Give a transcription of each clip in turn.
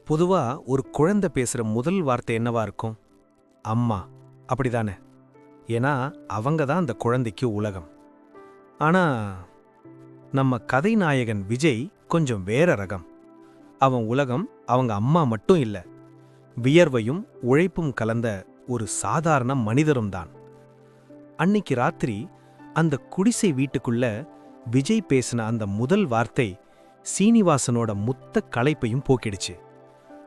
பொதுவா ஒரு குழந்தை பேசுற முதல் வார்த்தை என்னவா இருக்கும்? அம்மா, அப்படிதானே? ஏன்னா அவங்க தான் அந்த குழந்தைக்கு உலகம். ஆனா நம்ம கதை நாயகன் விஜய் கொஞ்சம் வேற ரகம். அவன் உலகம் அவங்க அம்மா மட்டும் இல்ல, வியர்வையும் உழைப்பும் கலந்த ஒரு சாதாரண மனிதரும் தான். அன்னிக்கு ராத்திரி அந்த குடிசை வீட்டுக்குள்ள விஜய் பேசின அந்த முதல் வார்த்தை சீனிவாசனோட முத்த களைப்பையும் போக்கிடுச்சு.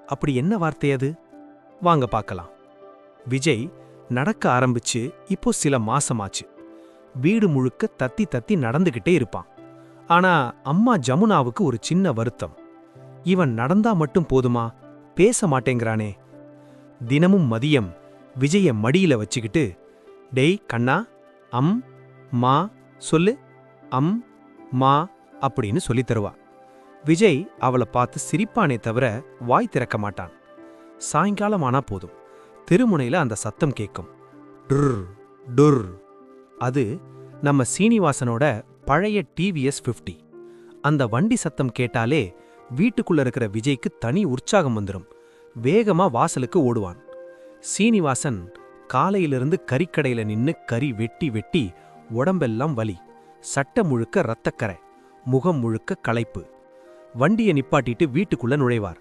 அப்படி என்ன வார்த்தை அது? வாங்க பார்க்கலாம். விஜய் நடக்க ஆரம்பிச்சு இப்போ சில மாசமாச்சு. வீடு முழுக்க தத்தி தத்தி நடந்துகிட்டே இருப்பான். ஆனா அம்மா ஜமுனாவுக்கு ஒரு சின்ன வருத்தம். இவன் நடந்தா மட்டும் போதுமா, பேச மாட்டேங்கிறானே. தினமும் மதியம் விஜய மடியில வச்சுக்கிட்டு, டேய் கண்ணா, அம் மா சொல்லு, அம் மா அப்படின்னு சொல்லித் தருவா. விஜய் அவளை பார்த்து சிரிப்பானே தவிர வாய் திறக்க மாட்டான். சாயங்காலம் ஆனா போதும், தெருமுனையில அந்த சத்தம் கேட்கும். டுர் டுர். அது நம்ம சீனிவாசனோட பழைய டிவிஎஸ் 50. அந்த வண்டி சத்தம் கேட்டாலே வீட்டுக்குள்ள இருக்கிற விஜய்க்கு தனி உற்சாகம் வந்துடும். வேகமா வாசலுக்கு ஓடுவான். சீனிவாசன் காலையிலிருந்து கறிக்கடையில நின்னு கறி வெட்டி வெட்டி உடம்பெல்லாம் வலி, சட்டை முழுக்க ரத்தக்கரை, முகம் முழுக்க களைப்பு. வண்டியை நிப்பாட்டிட்டு வீட்டுக்குள்ள நுழைவார்.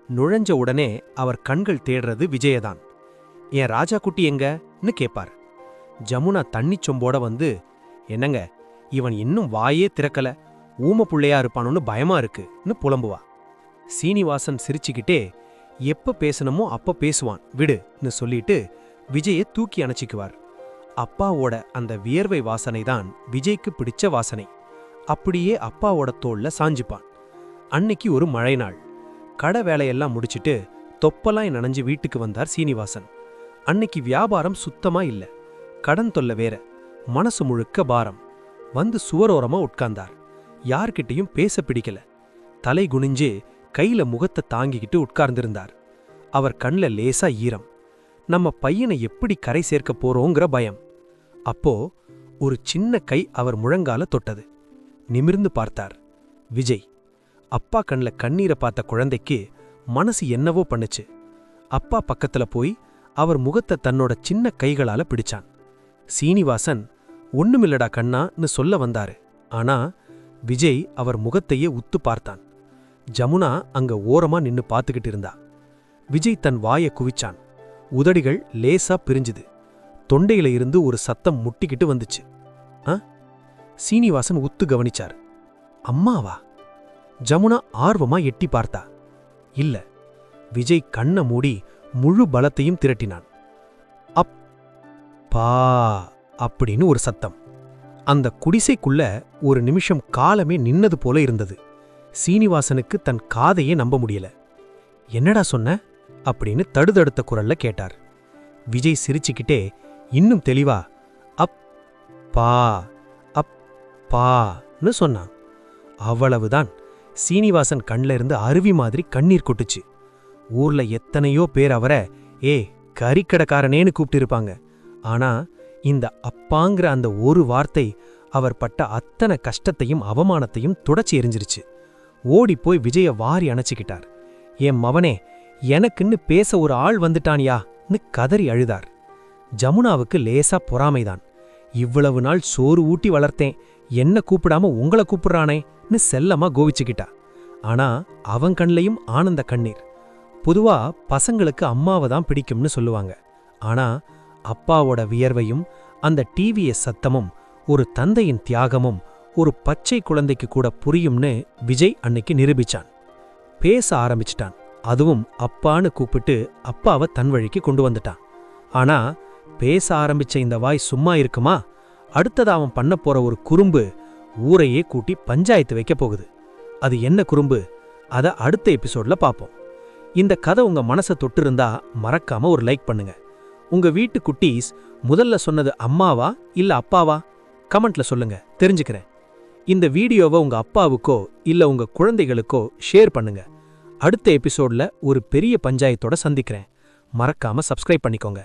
நுழைஞ்ச உடனே அவர் கண்கள் தேடுறது விஜயதான். என் ராஜா குட்டி எங்கன்னு கேட்பார். ஜமுனா தண்ணிச் சொம்போட வந்து, என்னங்க இவன் இன்னும் வாயே திறக்கல, ஊம புள்ளையா இருப்பானோன்னு பயமா இருக்குன்னு புலம்புவா. சீனிவாசன் சிரிச்சுக்கிட்டே, எப்ப பேசணுமோ அப்ப பேசுவான் விடுன்னு சொல்லிட்டு விஜயை தூக்கி அணைச்சிக்குவார். அப்பாவோட அந்த வியர்வை வாசனை தான் விஜய்க்கு பிடிச்ச வாசனை. அப்படியே அப்பாவோட தோள்ல சாஞ்சிப்பான். அன்னைக்கு ஒரு மழை நாள். கடை வேலையெல்லாம் முடிச்சிட்டு தொப்பலாய் நனைஞ்சு வீட்டுக்கு வந்தார் சீனிவாசன். அன்னைக்கு வியாபாரம் சுத்தமா இல்ல, கடன் தொல்லை வேற, மனசு முழுக்க பாரம். வந்து சுவரோரமா உட்கார்ந்தார். யார்கிட்டையும் பேச பிடிக்கல. தலை குனிஞ்சு கையில முகத்தை தாங்கிக்கிட்டு உட்கார்ந்திருந்தார். அவர் கண்ல லேசா ஈரம். நம்ம பையனை எப்படி கரை சேர்க்க போறோங்கிற பயம். அப்போ ஒரு சின்ன கை அவர் முழங்கால தொட்டது. நிமிர்ந்து பார்த்தார் விஜய். அப்பா கண்ல கண்ணீரை பார்த்த குழந்தைக்கு மனசு என்னவோ பண்ணுச்சு. அப்பா பக்கத்துல போய் அவர் முகத்தை தன்னோட சின்ன கைகளால பிடிச்சான். சீனிவாசன் ஒண்ணுமில்லடா கண்ணான்னு சொல்ல வந்தாரு. ஆனா விஜய் அவர் முகத்தையே உத்து பார்த்தான். ஜமுனா அங்க ஓரமா நின்னு பார்த்துக்கிட்டு இருந்தா. விஜய் தன் வாயை குவிச்சான். உதடிகள் லேசா பிரிஞ்சுது. தொண்டையில இருந்து ஒரு சத்தம் முட்டிக்கிட்டு வந்துச்சு. சீனிவாசன் உத்து கவனிச்சார். அம்மாவா? ஜமுனா ஆர்வமா எட்டி பார்த்தா. இல்ல. விஜய் கண்ண மூடி முழு பலத்தையும் திரட்டினான். அப்பா அப்படின்னு ஒரு சத்தம். அந்த குடிசைக்குள்ள ஒரு நிமிஷம் காலமே நின்னது போல இருந்தது. சீனிவாசனுக்கு தன் காதையே நம்ப முடியல. என்னடா சொன்ன அப்படின்னு தடுதடுத்த குரல்ல கேட்டார். விஜய் சிரிச்சுக்கிட்டே இன்னும் தெளிவா அப்பா அப்பான்னு சொன்னான். அவ்வளவுதான். சீனிவாசன் கண்ல இருந்து அருவி மாதிரி கண்ணீர் கொட்டுச்சு. ஊர்ல எத்தனையோ பேர் அவரை கறிக்கடைக்காரனேன்னு கூப்பிட்டு இருப்பாங்க. ஆனா இந்த அப்பாங்கிற அந்த ஒரு வார்த்தை அவர் பட்ட அத்தனை கஷ்டத்தையும் அவமானத்தையும் துடைச்சி எரிஞ்சிருச்சு. ஓடிப்போய் விஜய வாரி அணைச்சிக்கிட்டார். என் மவனே, எனக்குன்னு பேச ஒரு ஆள் வந்துட்டான்யான்னு கதறி அழுதார். ஜமுனாவுக்கு லேசா பொறாமைதான். இவ்வளவு நாள் சோறு ஊட்டி வளர்த்தேன், என்ன கூப்பிடாம உங்களை கூப்பிடுறானேன்னு செல்லமா கோவிச்சுக்கிட்டா. ஆனா அவன் கண்லையும் ஆனந்த கண்ணீர். பொதுவா பசங்களுக்கு அம்மாவை தான் பிடிக்கும்னு சொல்லுவாங்க. ஆனா அப்பாவோட வியர்வையும் அந்த டிவிஎஸ் சத்தமும் ஒரு தந்தையின் தியாகமும் ஒரு பச்சை குழந்தைக்கு கூட புரியும்னு விஜய் அன்னைக்கு நிரூபிச்சான். பேச ஆரம்பிச்சிட்டான். அதுவும் அப்பான்னு கூப்பிட்டு அப்பாவை தன் வழிக்கு கொண்டு வந்துட்டான். ஆனா பேச ஆரம்பிச்ச இந்த வாய் சும்மா இருக்குமா? அடுத்தது அவன் பண்ண போற ஒரு குறும்பு ஊரையே கூட்டி பஞ்சாயத்து வைக்க போகுது. அது என்ன குறும்பு? அத அடுத்த எபிசோட்ல பாப்போம். இந்த கதை உங்க மனசை தொட்டு இருந்தா மறக்காம ஒரு லைக் பண்ணுங்க. உங்க வீட்டு குட்டீஸ் முதல்ல சொன்னது அம்மாவா இல்ல அப்பாவா? கமெண்ட்ல சொல்லுங்க, தெரிஞ்சுக்கிறேன். இந்த வீடியோவை உங்க அப்பாவுக்கோ இல்ல உங்க குழந்தைகளுக்கோ ஷேர் பண்ணுங்க. அடுத்த எபிசோட்ல ஒரு பெரிய பஞ்சாயத்தோட சந்திக்கிறேன். மறக்காம சப்ஸ்கிரைப் பண்ணிக்கோங்க.